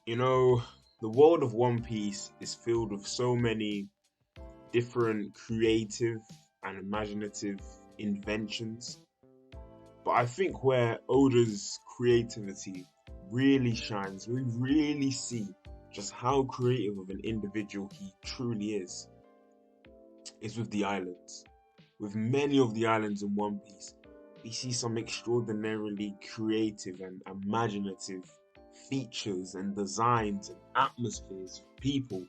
You know, the world of One Piece is filled with so many different creative and imaginative inventions. But I think where Oda's creativity really shines, we really see just how creative of an individual he truly is with the islands. With many of the islands in One Piece, we see some extraordinarily creative and imaginative features and designs and atmospheres of people.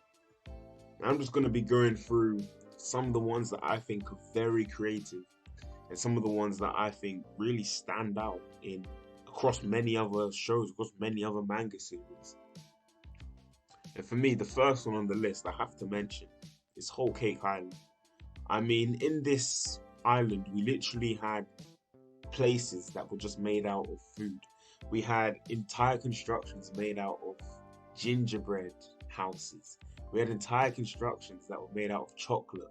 I'm just going to be going through some of the ones that I think are very creative and some of the ones that I think really stand out in across many other shows, across many other manga series. And for me, the first one on the list I have to mention is Whole Cake Island. I mean, in this island, we literally had places that were just made out of food. We had entire constructions made out of gingerbread houses. We had entire constructions that were made out of chocolate.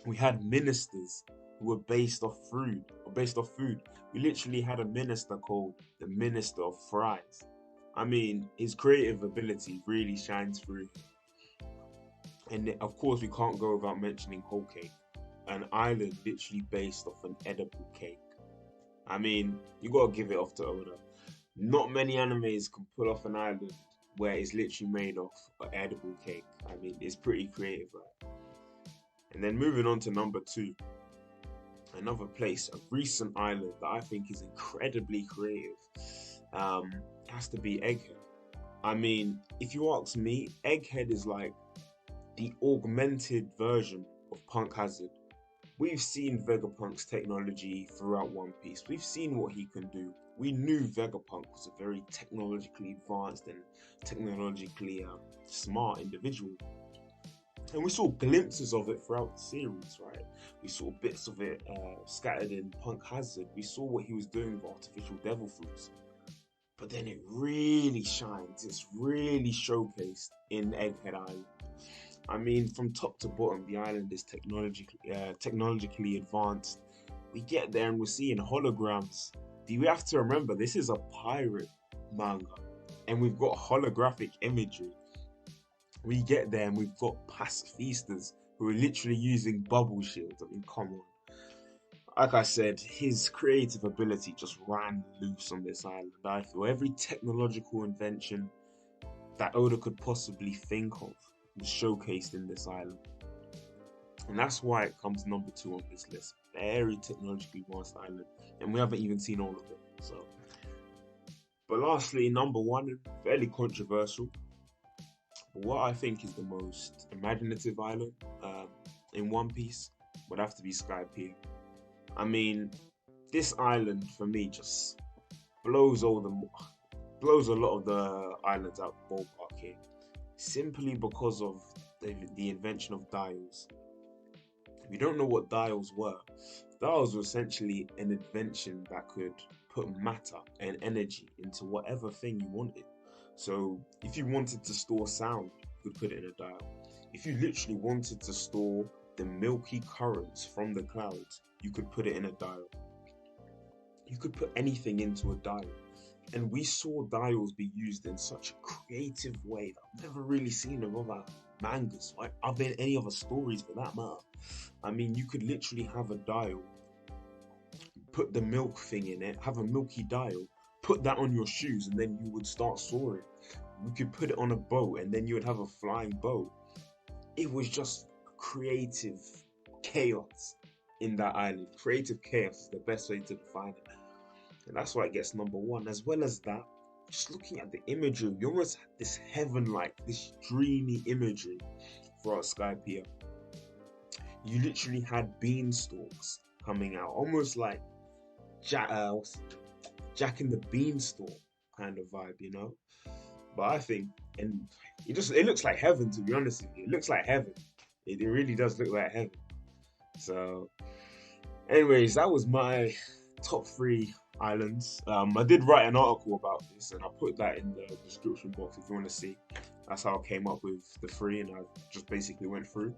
We had ministers who were based off food or based off food. We literally had a minister called the Minister of Fries. I mean, his creative ability really shines through. And of course, we can't go without mentioning Whole Cake, an island literally based off an edible cake. I mean, you gotta give it off to Oda. Not many animes can pull off an island where it's literally made off an edible cake. I mean, it's pretty creative, right? And then moving on to number two, another place, a recent island that I think is incredibly creative, has to be Egghead. I mean, if you ask me, Egghead is like the augmented version of Punk Hazard. We've seen Vegapunk's technology throughout One Piece. We've seen what he can do. We knew Vegapunk was a very technologically advanced and technologically smart individual. And we saw glimpses of it throughout the series, right? We saw bits of it scattered in Punk Hazard. We saw what he was doing with artificial devil fruits. But then it really shines. It's really showcased in Egghead Island. I mean, from top to bottom, the island is technologically advanced. We get there and we're seeing holograms. We have to remember this is a pirate manga, and we've got holographic imagery. We get there and we've got pacifistas who are literally using bubble shields. I mean, come on. Like I said, his creative ability just ran loose on this island. I feel every technological invention that Oda could possibly think of was showcased in this island. And that's why it comes number two on this list. Very technologically advanced island. And we haven't even seen all of it. So, but lastly, number one, fairly controversial. But what I think is the most imaginative island in One Piece would have to be Skypiea. I mean, this island for me just blows all the blows a lot of the islands out the ballpark here, simply because of the invention of dials. If you don't know what dials were, dials were essentially an invention that could put matter and energy into whatever thing you wanted. So if you wanted to store sound, you could put it in a dial. If you literally wanted to store the milky currents from the clouds, you could put it in a dial. You could put anything into a dial. And we saw dials be used in such a creative way that I've never really seen in other mangas, like other any other stories for that matter. I mean, you could literally have a dial, put the milk thing in it, have a milky dial, put that on your shoes, and then you would start soaring. You could put it on a boat, and then you would have a flying boat. It was just creative chaos in that island. Creative chaos is the best way to define it. And that's why it gets number one. As well as that, just looking at the imagery, you almost had this heaven-like, this dreamy imagery for our Skypiea. You literally had beanstalks coming out, almost like Jack and the Beanstalk kind of vibe, you know. But I think, and it looks like heaven, to be honest with you. It looks like heaven. It really does look like heaven. So, anyways, that was my top three islands. I did write an article about this, and I put that in the description box if you want to see. That's how I came up with the three, and I just basically went through.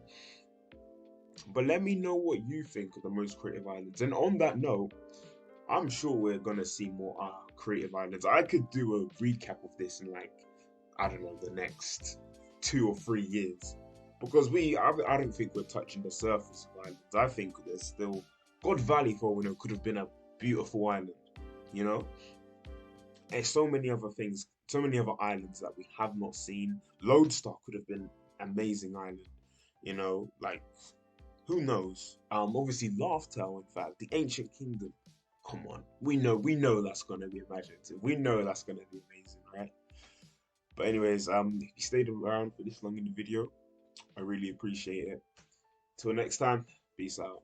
But let me know what you think of the most creative islands. And on that note, I'm sure we're gonna see more creative islands. I could do a recap of this in like I don't know, the next 2 or 3 years. Because I don't think we're touching the surface of islands. I think there's still God Valley for we know could have been a beautiful island, you know. And so many other things, so many other islands that we have not seen. Lodestar could have been amazing island, you know. Like who knows? Obviously Laughtale, in fact, the Ancient Kingdom. Come on, we know that's gonna be imaginative. We know that's gonna be amazing, right? But anyways, if you stayed around for this long in the video, I really appreciate it. Till next time, peace out.